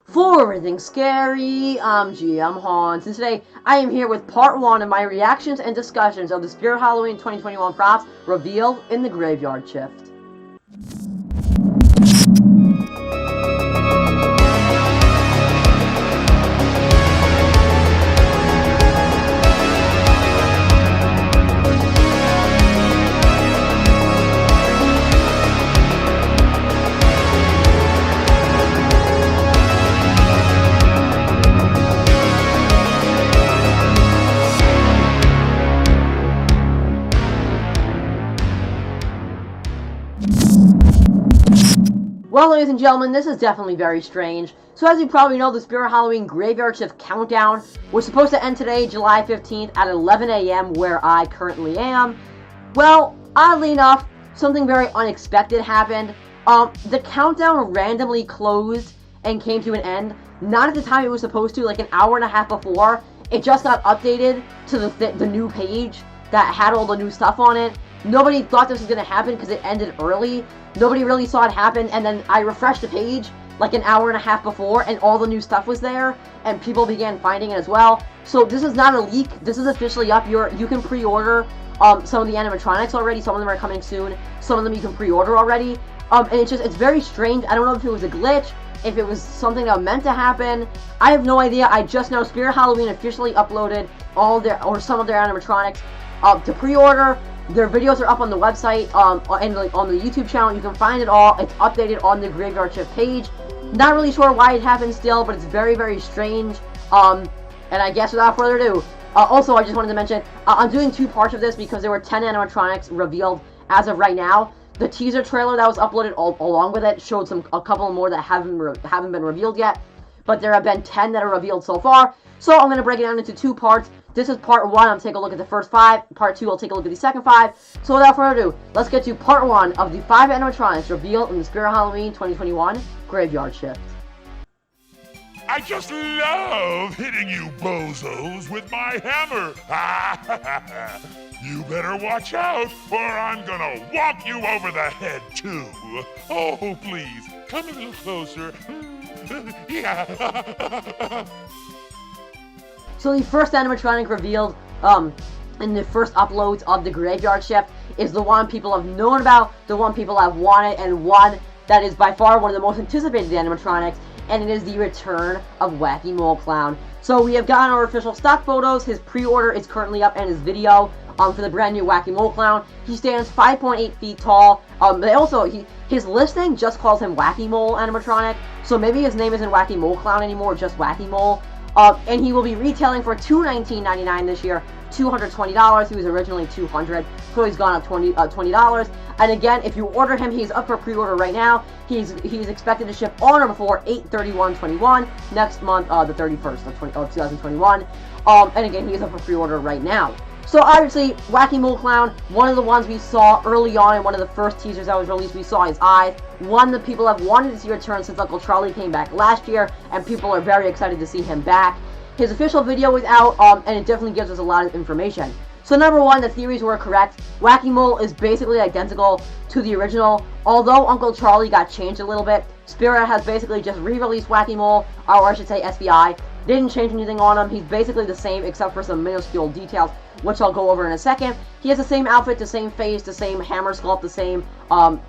For everything scary, I'm GMHaunts, and today I am here with part 1 of my reactions and discussions of the Spirit Halloween 2021 props revealed in the Graveyard Shift. Well, ladies and gentlemen, this is definitely very strange. So as you probably know, the Spirit Halloween Graveyard Shift Countdown was supposed to end today, July 15th at 11 a.m. where I currently am. Well, oddly enough, something very unexpected happened. The countdown randomly closed and came to an end. Not at the time it was supposed to, like an hour and a half before. It just got updated to the new page that had all the new stuff on it. Nobody thought this was going to happen because it ended early. Nobody really saw it happen, and then I refreshed the page like an hour and a half before, and all the new stuff was there, and people began finding it as well. So this is not a leak. This is officially up. You can pre-order some of the animatronics already. Some of them are coming soon. Some of them you can pre-order already. And it's very strange. I don't know if it was a glitch, if it was something that was meant to happen. I have no idea. I just know Spirit Halloween officially uploaded some of their animatronics to pre-order. Their videos are up on the website, and on the YouTube channel. You can find it all. It's updated on the Graveyard Shift page. Not really sure why it happened still, but it's very, very strange. And I guess without further ado, also I just wanted to mention, I'm doing 2 parts of this because there were 10 animatronics revealed as of right now. The teaser trailer that was uploaded along with it showed a couple more that haven't been revealed yet. But there have been 10 that are revealed so far. So I'm going to break it down into 2 parts. This is part 1. I'll take a look at the first 5. Part 2, I'll take a look at the second 5. So without further ado, let's get to part 1 of the 5 animatronics revealed in the Spirit Halloween 2021 Graveyard Shift. I just love hitting you bozos with my hammer. You better watch out, or I'm gonna whomp you over the head, too. Oh, please, come a little closer. Yeah. So the first animatronic revealed in the first uploads of the Graveyard Shift is the one people have known about, the one people have wanted, and one that is by far one of the most anticipated animatronics, and it is the return of Wacky Mole Clown. So we have gotten our official stock photos. His pre-order is currently up, and his video for the brand new Wacky Mole Clown. He stands 5.8 feet tall. His listing just calls him Wacky Mole animatronic, so maybe his name isn't Wacky Mole Clown anymore, just Wacky Mole. And he will be retailing for $219.99 this year, $220. He was originally $200, so he's gone up $20. And again, if you order him, he's up for pre-order right now. He's expected to ship on or before 8/31/21 next month, the 31st of 2021. And again, he's up for pre-order right now. So obviously, Wacky Mole Clown, one of the ones we saw early on in one of the first teasers that was released, we saw his eyes. One that people have wanted to see return since Uncle Charlie came back last year, and people are very excited to see him back. His official video is out, and it definitely gives us a lot of information. So number 1, the theories were correct. Wacky Mole is basically identical to the original. Although Uncle Charlie got changed a little bit, Spirit has basically just re-released Wacky Mole, or I should say SBI. Didn't change anything on him. He's basically the same except for some minuscule details, which I'll go over in a second. He has the same outfit, the same face, the same hammer sculpt, the same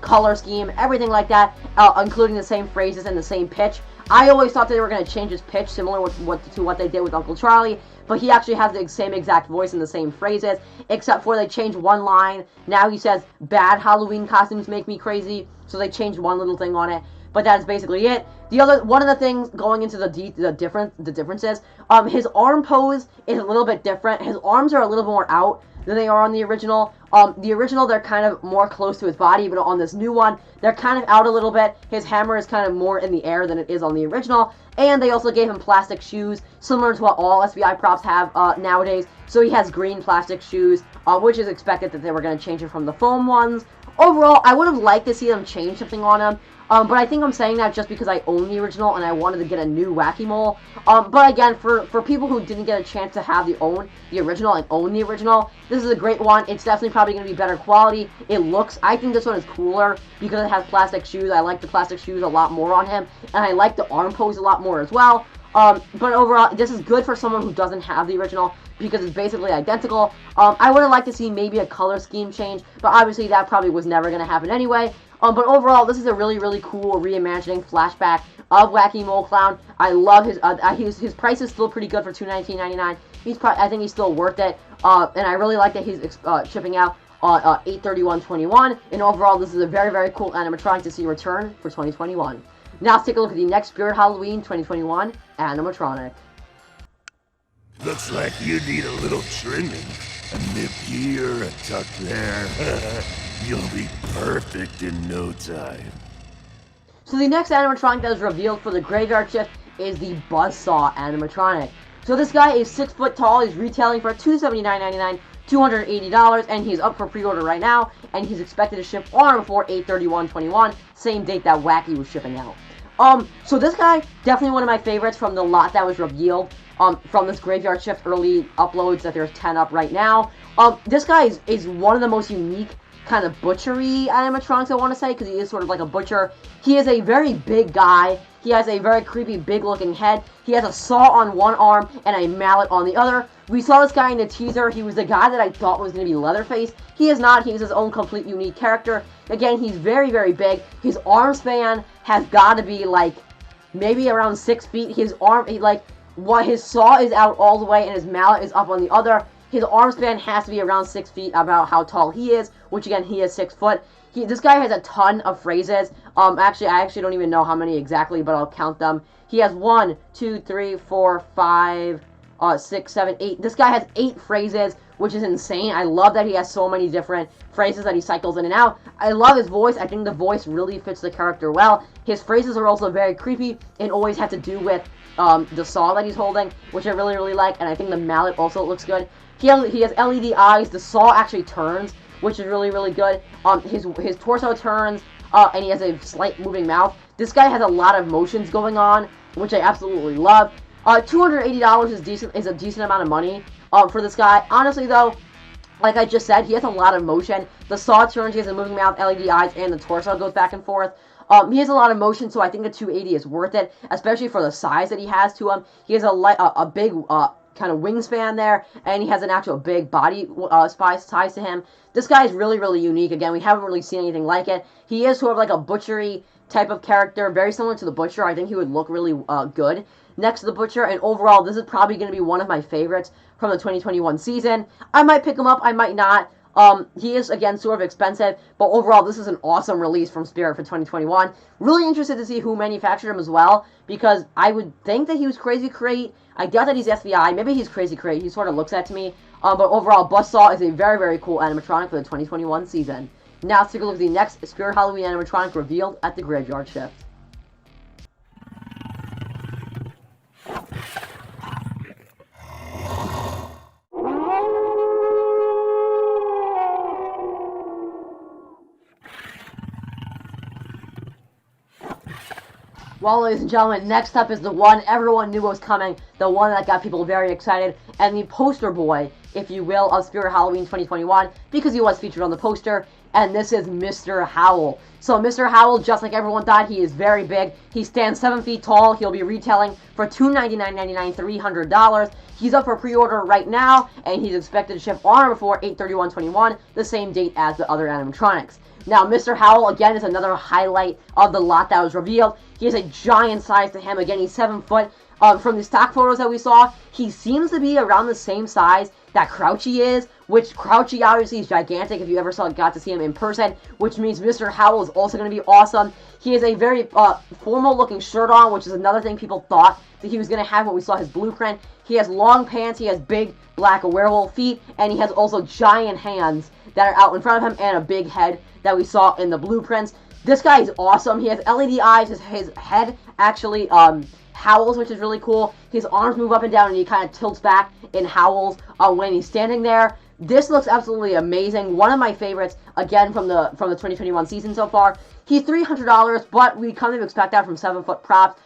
color scheme, everything like that, including the same phrases and the same pitch. I always thought they were going to change his pitch, similar to what they did with Uncle Charlie, but he actually has the same exact voice and the same phrases, except for they changed one line. Now he says, "Bad Halloween costumes make me crazy," so they changed one little thing on it. But that's basically it. One of the things going into the differences, his arm pose is a little bit different. His arms are a little more out than they are on the original. The original, they're kind of more close to his body, but on this new one, they're kind of out a little bit. His hammer is kind of more in the air than it is on the original. And they also gave him plastic shoes, similar to what all SBI props have nowadays. So he has green plastic shoes, which is expected that they were going to change it from the foam ones. overall, I would have liked to see them change something on him. But I think I'm saying that just because I own the original and I wanted to get a new Wacky Mole. But again, for people who didn't get a chance to have the original and own the original, this is a great one. It's definitely probably going to be better quality. I think this one is cooler because it has plastic shoes. I like the plastic shoes a lot more on him, and I like the arm pose a lot more as well. But overall, this is good for someone who doesn't have the original because it's basically identical. I would have liked to see maybe a color scheme change, but obviously that probably was never going to happen anyway. But overall, this is a really, really cool reimagining flashback of Wacky Mole Clown. I love his price is still pretty good for $219.99. I think he's still worth it. And I really like that he's shipping out on 8/31/21. And overall, this is a very, very cool animatronic to see return for 2021. Now let's take a look at the next Spirit Halloween 2021 animatronic. Looks like you need a little trimming. A nip here, a tuck there. You'll be perfect in no time. So the next animatronic that is revealed for the Graveyard Shift is the Buzzsaw animatronic. So this guy is 6 foot tall. He's retailing for $279.99, $280, and he's up for pre-order right now. And he's expected to ship on or before 8/31/21, same date that Wacky was shipping out. So this guy, definitely one of my favorites from the lot that was revealed from this Graveyard Shift early uploads that there's 10 up right now. This guy is one of the most unique kind of butchery animatronics, I want to say, because he is sort of like a butcher. He is a very big guy. He has a very creepy, big-looking head. He has a saw on one arm and a mallet on the other. We saw this guy in the teaser. He was the guy that I thought was going to be Leatherface. He is not. He is his own complete unique character. Again, he's very, very big. His arm span has got to be, like, maybe around 6 feet. His saw is out all the way and his mallet is up on the other. His arm span has to be around 6 feet about how tall he is, which again, he is 6 foot. This guy has a ton of phrases. Actually, I don't even know how many exactly, but I'll count them. He has 1, 2, 3, 4, 5, 6, 7, 8. This guy has 8 phrases, which is insane. I love that he has so many different phrases that he cycles in and out. I love his voice. I think the voice really fits the character well. His phrases are also very creepy and always have to do with the saw that he's holding, which I really, really like. And I think the mallet also looks good. He has LED eyes. The saw actually turns, which is really, really good. His torso turns, and he has a slight moving mouth. This guy has a lot of motions going on, which I absolutely love. $280 is a decent amount of money for this guy. Honestly, though, like I just said, he has a lot of motion. The saw turns, he has a moving mouth, LED eyes, and the torso goes back and forth. He has a lot of motion, so I think the $280 is worth it, especially for the size that he has to him. He has a big kind of wingspan there, and he has an actual big body size to him. This guy is really, really unique. Again, we haven't really seen anything like it. He is sort of like a butchery type of character, very similar to the Butcher. I think he would look really good next to the Butcher, and overall, this is probably going to be one of my favorites from the 2021 season. I might pick him up, I might not. He is, again, sort of expensive, but overall, this is an awesome release from Spirit for 2021. Really interested to see who manufactured him as well, because I would think that he was Crazy Crate. I doubt that he's SVI. Maybe he's Crazy Crate. He sort of looks that to me. But overall, Buzzsaw is a very, very cool animatronic for the 2021 season. Now let's take a look at the next Spirit Halloween animatronic revealed at the Graveyard Shift. Well, ladies and gentlemen, next up is the one everyone knew was coming, the one that got people very excited, and the poster boy, if you will, of Spirit Halloween 2021, because he was featured on the poster, and this is Mr. Howell. So Mr. Howell, just like everyone thought, he is very big. He stands 7 feet tall. He'll be retailing for $299.99, $300. He's up for pre-order right now, and he's expected to ship on or before 8/31/21, the same date as the other animatronics. Now, Mr. Howell, again, is another highlight of the lot that was revealed. He has a giant size to him. Again, he's 7 foot. From the stock photos that we saw, he seems to be around the same size that Crouchy is, which Crouchy obviously is gigantic if you ever got to see him in person, which means Mr. Howell is also going to be awesome. He has a very formal-looking shirt on, which is another thing people thought that he was going to have when we saw his blueprint. He has long pants, he has big black werewolf feet, and he has also giant hands that are out in front of him and a big head that we saw in the blueprints. This guy is awesome. He has LED eyes. His head actually howls, which is really cool. His arms move up and down, and he kind of tilts back and howls when he's standing there. This looks absolutely amazing. One of my favorites, again, from the 2021 season so far. He's $300, but we kind of expect that from 7-foot props,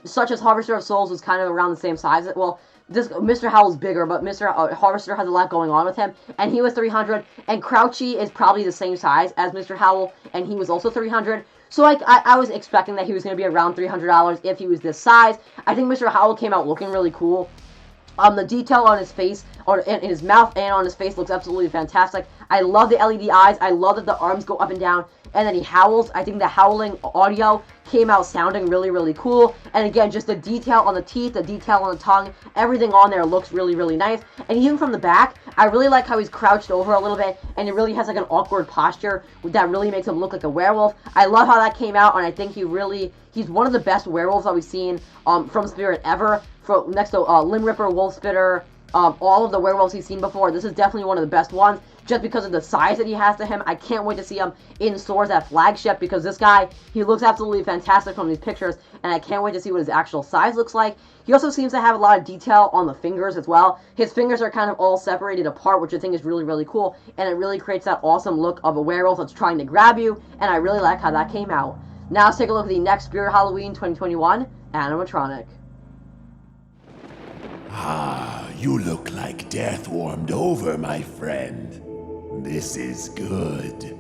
such as Harvester of Souls was kind of around the same size. Well, this Mr. Howell's bigger, but Mr. Harvester has a lot going on with him, and he was $300, and Crouchy is probably the same size as Mr. Howell, and he was also $300. So I was expecting that he was going to be around $300 if he was this size. I think Mr. Howell came out looking really cool. The detail on his face, or in his mouth and on his face, looks absolutely fantastic. I love the LED eyes. I love that the arms go up and down, and then he howls. I think the howling audio came out sounding really, really cool. And again, just the detail on the teeth, the detail on the tongue, everything on there looks really, really nice. And even from the back, I really like how he's crouched over a little bit, and it really has like an awkward posture that really makes him look like a werewolf. I love how that came out, and I think he's one of the best werewolves that we've seen from Spirit ever. Next to Limb Ripper, Wolf Spitter, all of the werewolves he's seen before. This is definitely one of the best ones, just because of the size that he has to him. I can't wait to see him in stores at Flagship, because this guy, he looks absolutely fantastic from these pictures, and I can't wait to see what his actual size looks like. He also seems to have a lot of detail on the fingers as well. His fingers are kind of all separated apart, which I think is really, really cool, and it really creates that awesome look of a werewolf that's trying to grab you, and I really like how that came out. Now let's take a look at the next Spirit Halloween 2021 animatronic. Ah, you look like death warmed over, my friend. This is good.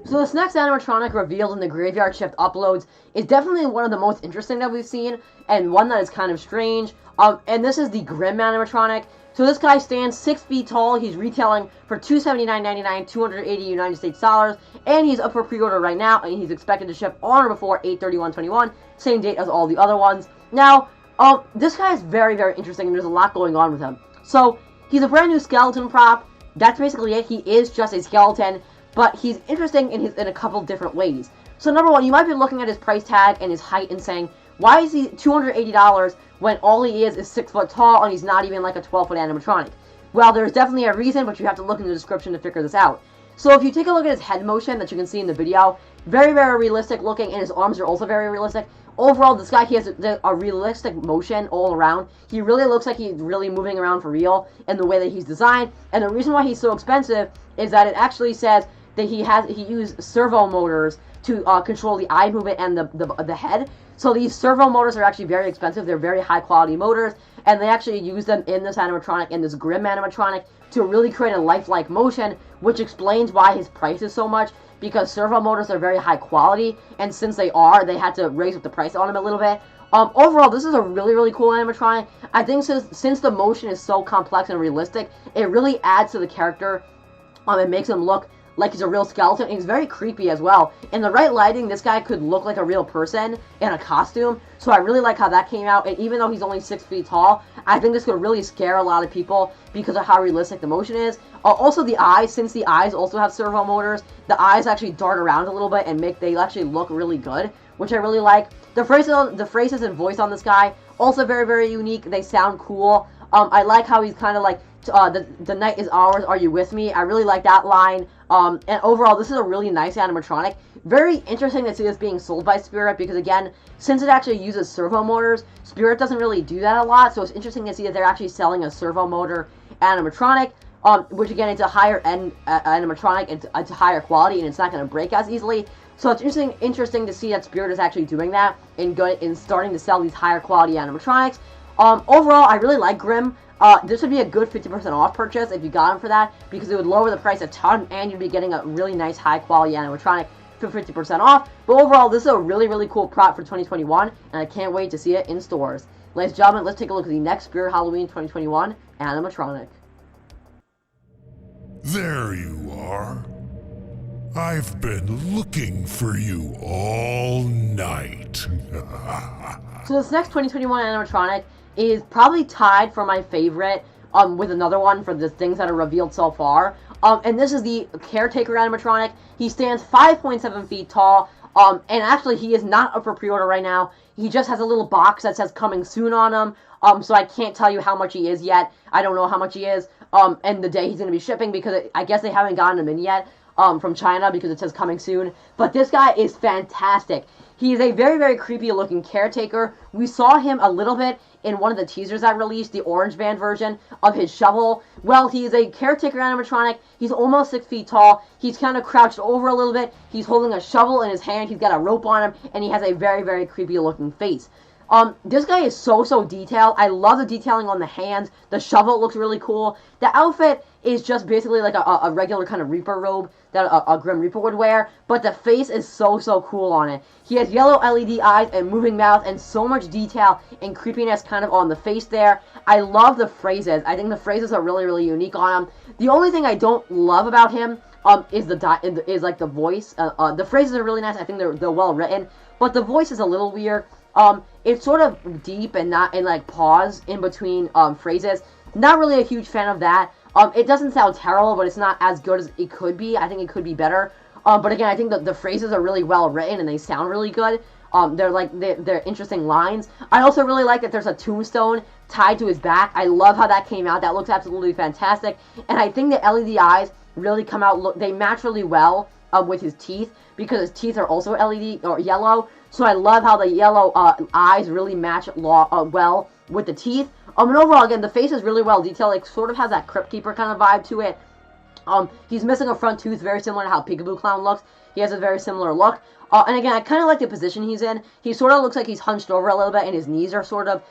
So this next animatronic revealed in the Graveyard Shift uploads is definitely one of the most interesting that we've seen, and one that is kind of strange. And this is the Grim animatronic. So this guy stands 6 feet tall. He's retailing for $279.99, 280 United States dollars, and he's up for pre-order right now, and he's expected to ship on or before 8/31/21, same date as all the other ones. Now, this guy is very, very interesting, and there's a lot going on with him. So, he's a brand new skeleton prop. That's basically it. He is just a skeleton, but he's interesting in a couple different ways. So, number one, you might be looking at his price tag and his height and saying, why is he $280 when all he is 6 foot tall and he's not even like a 12-foot animatronic? Well, there's definitely a reason, but you have to look in the description to figure this out. So, if you take a look at his head motion that you can see in the video, very, very realistic looking, and his arms are also very realistic. Overall, this guy, he has a realistic motion all around. He really looks like he's really moving around for real in the way that he's designed. And the reason why he's so expensive is that it actually says that he used servo motors to control the eye movement and the head. So these servo motors are actually very expensive. They're very high quality motors, and they actually use them in this animatronic, in this Grim animatronic, to really create a lifelike motion, which explains why his price is so much. Because servo motors are very high quality, and since they had to raise up the price on them a little bit. Overall, this is a really, really cool animatronic. I think since the motion is so complex and realistic, it really adds to the character. It makes him look like he's a real skeleton, and he's very creepy as well. In the right lighting, this guy could look like a real person in a costume, so I really like how that came out. And even though he's only 6 feet tall, I think this could really scare a lot of people because of how realistic the motion is. Also, the eyes, since the eyes also have servo motors, the eyes actually dart around a little bit and they actually look really good, which I really like. The phrases and voice on this guy, also very, very unique. They sound cool. I like how he's kind of like, the night is ours, are you with me? I really like that line. And overall, this is a really nice animatronic. Very interesting to see this being sold by Spirit, because again, since it actually uses servo motors, Spirit doesn't really do that a lot, so it's interesting to see that they're actually selling a servo motor animatronic, which again, it's a higher end animatronic, it's a higher quality, and it's not going to break as easily. So it's interesting to see that Spirit is actually doing that and starting to sell these higher quality animatronics. Overall, I really like Grim. This would be a good 50% off purchase if you got him for that, because it would lower the price a ton, and you'd be getting a really nice high quality animatronic for 50% off. But overall, this is a really, really cool prop for 2021, and I can't wait to see it in stores. Ladies and gentlemen, let's take a look at the next Spirit Halloween 2021 animatronic. There you are. I've been looking for you all night. So this next 2021 animatronic is probably tied for my favorite with another one for the things that are revealed so far. And this is the Caretaker animatronic. He stands 5.7 feet tall. And actually, he is not up for pre-order right now. He just has a little box that says coming soon on him. So I can't tell you how much he is yet. I don't know how much he is. And the day he's going to be shipping, because I guess they haven't gotten him in yet. from China because it says coming soon. But this guy is fantastic. He is a very, very creepy looking Caretaker. We saw him a little bit in one of the teasers that released, the orange band version of his shovel. Well, he is a Caretaker animatronic. He's almost 6 feet tall. He's kind of crouched over a little bit. He's holding a shovel in his hand. He's got a rope on him, and he has a very, very creepy looking face. This guy is so detailed. I love the detailing on the hands. The shovel looks really cool. The outfit is just basically like a regular kind of Reaper robe that a Grim Reaper would wear, but the face is so cool on it. He has yellow LED eyes and moving mouth and so much detail and creepiness kind of on the face there. I love the phrases. I think the phrases are really unique on him. The only thing I don't love about him is like the voice. The phrases are really nice. I think they're well written, but the voice is a little weird. It's sort of deep and not in like pause in between phrases. Not really a huge fan of that. It doesn't sound terrible, but it's not as good as it could be. I think it could be better. But again, I think the phrases are really well written and they sound really good. They're interesting lines. I also really like that there's a tombstone tied to his back. I love how that came out. That looks absolutely fantastic. And I think the LED eyes really come out. They match really well with his teeth because his teeth are also LED or yellow. So I love how the yellow eyes really match well with the teeth. And overall, again, the face is really well detailed. It sort of has that Crypt Keeper kind of vibe to it. He's missing a front tooth, very similar to how Peekaboo Clown looks. He has a very similar look. And again, I kind of like the position he's in. He sort of looks like he's hunched over a little bit, and his knees are sort of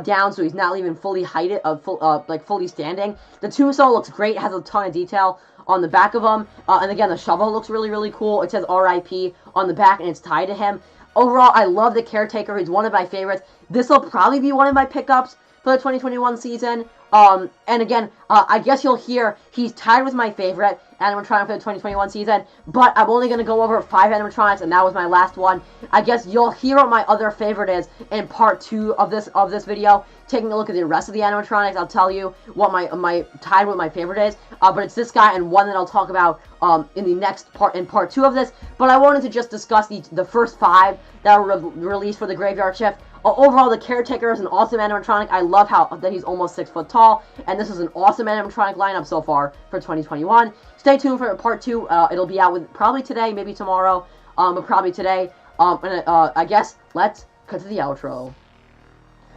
down, so he's not even fully fully standing. The tombstone looks great. It has a ton of detail on the back of him. And again, the shovel looks really cool. It says RIP on the back, and it's tied to him. Overall, I love the Caretaker. He's one of my favorites. This will probably be one of my pickups for the 2021 season. And again, I guess you'll hear he's tied with my favorite animatronic for the 2021 season, but I'm only going to go over 5 animatronics, and that was my last one. I guess you'll hear what my other favorite is in part 2 of this video. Taking a look at the rest of the animatronics, I'll tell you what my tied with my favorite is. But it's this guy and one that I'll talk about in the next part, in part 2 of this. But I wanted to just discuss the first 5 that were released for the Graveyard Shift. Overall, the Caretaker is an awesome animatronic. I love that he's almost 6 foot tall, and this is an awesome animatronic lineup so far for 2021. Stay tuned for part 2. It'll be out probably today, maybe tomorrow, but probably today. I guess let's cut to the outro.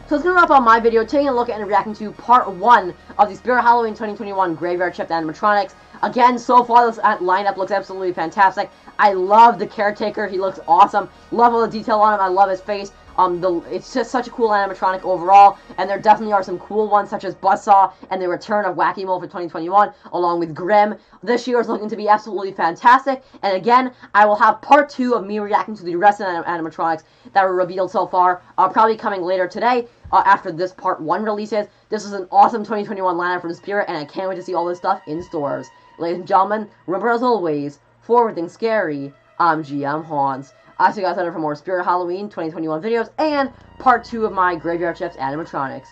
So it's going to wrap up my video, taking a look at and reacting to part 1 of the Spirit Halloween 2021 Graveyard Shift animatronics. Again, so far this lineup looks absolutely fantastic. I love the Caretaker. He looks awesome. Love all the detail on him. I love his face. It's just such a cool animatronic overall, and there definitely are some cool ones such as Buzzsaw and the return of Wacky Mole for 2021, along with Grimm. This year is looking to be absolutely fantastic, and again, I will have part 2 of me reacting to the rest of the animatronics that were revealed so far, probably coming later today, after this part 1 releases. This is an awesome 2021 lineup for the Spirit, and I can't wait to see all this stuff in stores. Ladies and gentlemen, remember as always, for everything scary, I'm GMHaunts. I'll see you guys later for more Spirit Halloween 2021 videos and part 2 of my Graveyard Shift animatronics.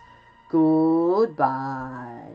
Goodbye.